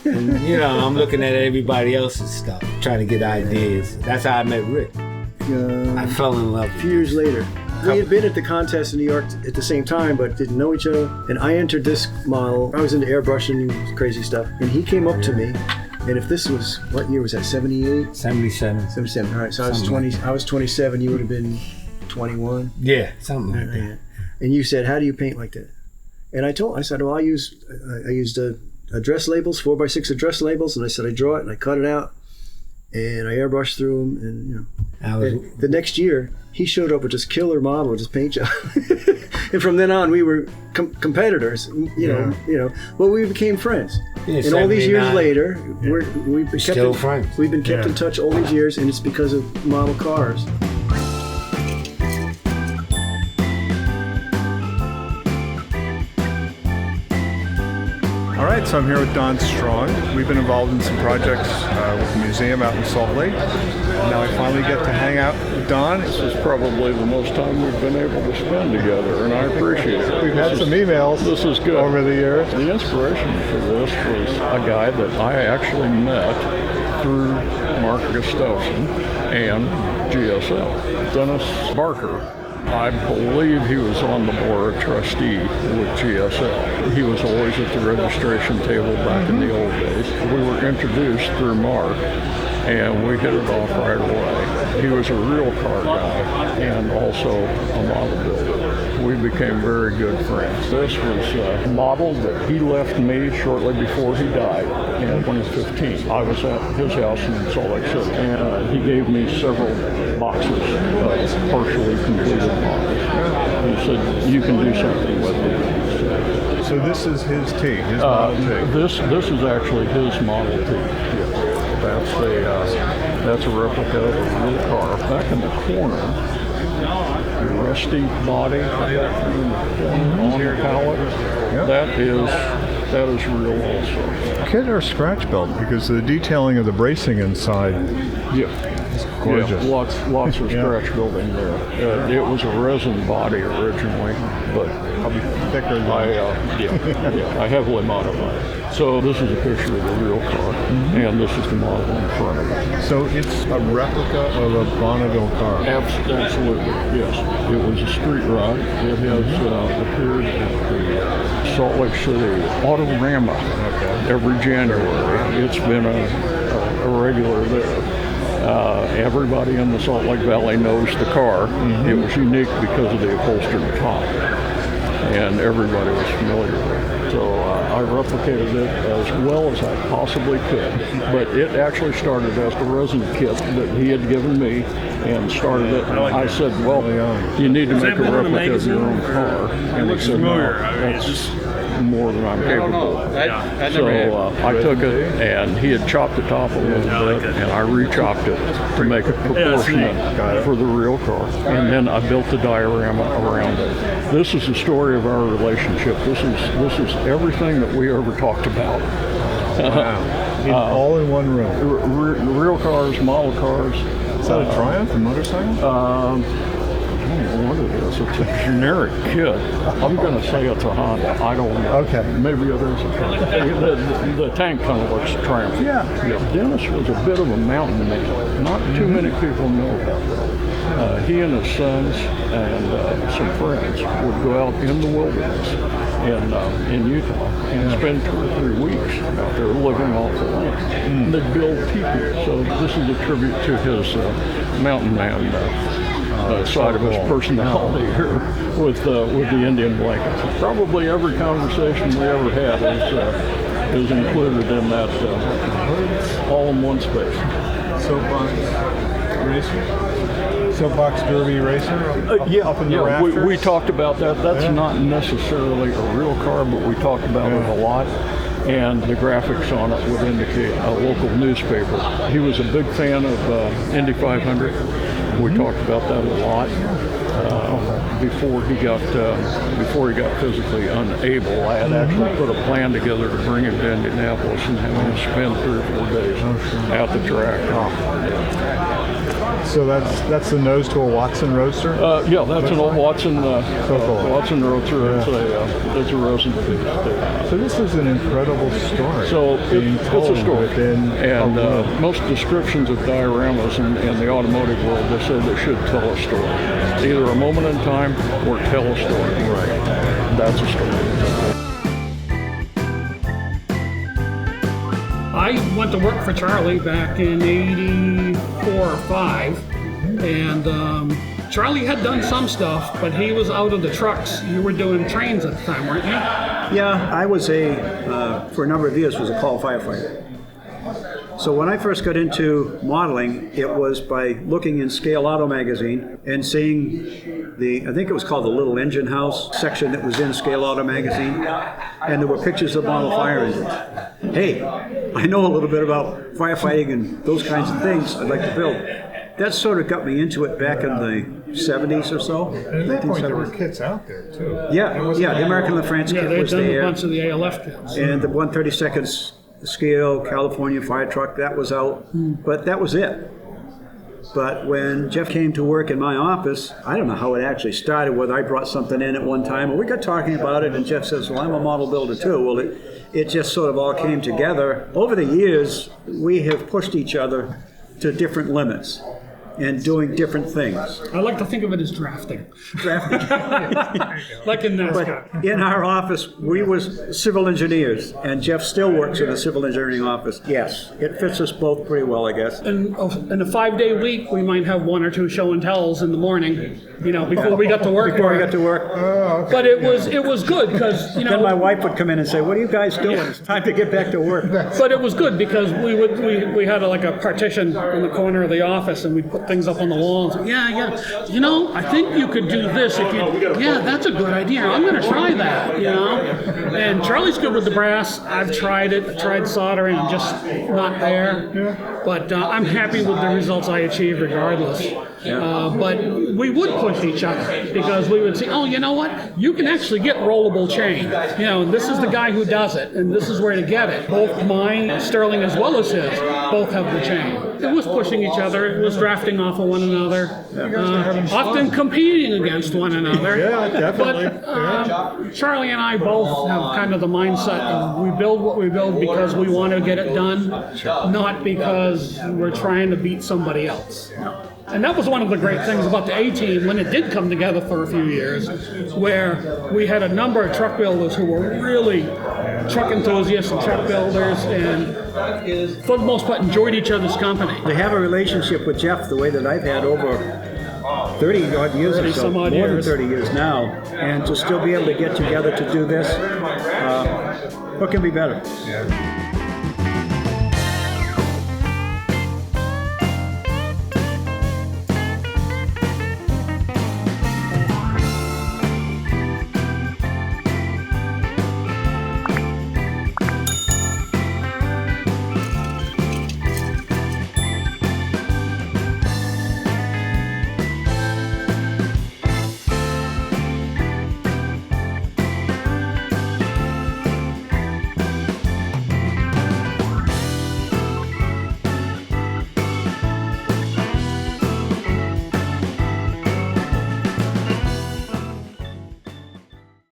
And, you know, I'm looking at everybody else's stuff, trying to get ideas. That's how I met Rick. I fell in love. A few years later. We had been at the contest in New York at the same time, but didn't know each other. And I entered this model. I was into airbrushing and crazy stuff. And he came up to me. And if this was, what year was that, 78? 77. 77, all right. So I was 20. I was 27. You would have been 21. Yeah, something like that. And you said, how do you paint like that? And I said, well, I used address labels, 4x6 address labels. And I said, I draw it and I cut it out. And I airbrushed through them. And, you know. And the next year, he showed up with this killer model with his paint job. And from then on, we were competitors, you know, but we became friends. Yeah, and all these years later, we've been still friends. We've been kept in touch all these years, and it's because of model cars. All right, so I'm here with Don Strong. We've been involved in some projects with the museum out in Salt Lake. And now I finally get to hang out with Don. This is probably the most time we've been able to spend together, and I appreciate it. We've had some emails This is good. over the years. The inspiration for this was a guy that I actually met through Mark Gustavson and GSL, Dennis Barker. I believe he was on the board of trustee with GSL. He was always at the registration table back in the old days. We were introduced through Mark, and we hit it off right away. He was a real car guy and also a model builder. We became very good friends. This was a model that he left me shortly before he died in 2015. I was at his house in Salt Lake City, and he gave me several boxes of partially completed models. He said, you can do something with it. So this is his T, his model T. This is actually his model T. That's a replica of a real car. Back in the corner, the rusty body on the pallet. Yep. That is real also. Kit or scratch built, because the detailing of the bracing inside. Yeah. Gorgeous. Yeah, lots of scratch building there. It was a resin body originally, but Probably thicker than I heavily modified it. So this is a picture of the real car, and this is the model in front of it. So it's a replica of a Bonneville car. Absolutely, yes. It was a street ride. It has appeared at the Salt Lake City Autorama every January. It's been a regular there. Everybody in the Salt Lake Valley knows the car. It was unique because of the upholstered top, and everybody was familiar with it. So I replicated it as well as I possibly could. But it actually started as the resin kit that he had given me and started it. And I said, well, you need to make a replica of your own car. And he said, no, that's more than I'm capable of. So I took it, and he had chopped the top a little bit, and I re-chopped it to make it proportionate for the real car. And then I built the diorama around it. This is the story of our relationship. This is everything that we ever talked about. Wow. All in one room. Real cars, model cars. Is that a Triumph, a motorcycle? I don't know what it is. It's a generic kit. I'm going to say it's a Honda. I don't know. Okay. Maybe it is a Triumph. The tank kind of looks Triumph. Yeah. Dennis was a bit of a mountain man. Not too many people know about that. He and his sons and some friends would go out in the wilderness in Utah and spend 2 or 3 weeks out there living off the land. And they'd build teepees. So this is a tribute to his mountain man side of his personality here with the Indian blankets. Probably every conversation we ever had is included in that all in one space. Soapbox racer? Soapbox derby racer? Up in the rafters? We talked about that. That's not necessarily a real car, but we talked about it a lot. And the graphics on it would indicate a local newspaper. He was a big fan of Indy 500. We talked about that a lot. before he got physically unable. I had actually put a plan together to bring him to Indianapolis and have him spend 3 or 4 days at the track. So that's the nose to a Watson Roadster? Yeah, that's an old Watson Watson Roadster. It's a Rosen piece. So this is an incredible story. So it's a story. And most descriptions of dioramas in the automotive world, they say they should tell a story. Either a moment in time or tell a story. Right. That's a story. I went to work for Charlie back in '84 or '5, and Charlie had done some stuff, but he was out of the trucks. You were doing trains at the time, weren't you? Yeah, I was for a number of years, was a call firefighter. So when I first got into modeling, it was by looking in Scale Auto magazine and seeing I think it was called the Little Engine House section that was in Scale Auto magazine, and there were pictures of model fire engines. Hey, I know a little bit about firefighting and those kinds of things I'd like to build. That sort of got me into it back in the 70s or so. And at that point, there were kits out there, too. Yeah, the American LaFrance kit was there. Yeah, they had done a bunch of the ALF kits. And the 1/32 scale California fire truck, that was out, but that was it. But when Jeff came to work in my office, I don't know how it actually started, whether I brought something in at one time, or we got talking about it, and Jeff says, well, I'm a model builder too. Well, it just sort of all came together. Over the years, we have pushed each other to different limits and doing different things. I like to think of it as drafting. Like in NASCAR. But in our office, we was civil engineers, and Jeff still works in a civil engineering office. Yes, it fits us both pretty well, I guess. In a 5-day week, we might have 1 or 2 show and tells in the morning, before we got to work. Before we got to work. Oh, okay. But it was good because, Then my wife would come in and say, what are you guys doing? It's time to get back to work. But it was good because we had a partition in the corner of the office, and we put things up on the wall and say, yeah, I think you could do this if that's a good idea. I'm going to try that, And Charlie's good with the brass. I've tried it. I tried soldering. I'm just not there. But I'm happy with the results I achieved regardless. But we would push each other because we would say, oh, you know what? You can actually get rollable chain. And this is the guy who does it, and this is where to get it. Both mine, Sterling, as well as his, both have the chain. It was pushing each other. It was drafting off of one another. Often competing against one another. Yeah, definitely. But Charlie and I both have kind of the mindset of we build what we build because we want to get it done, not because we're trying to beat somebody else. And that was one of the great things about the A-Team when it did come together for a few years, where we had a number of truck builders who were really truck enthusiasts and truck builders, and for the most part enjoyed each other's company. To have a relationship with Jeff the way that I've had over 30 odd years or so, more than 30 years now, and to still be able to get together to do this, what can be better? Yeah.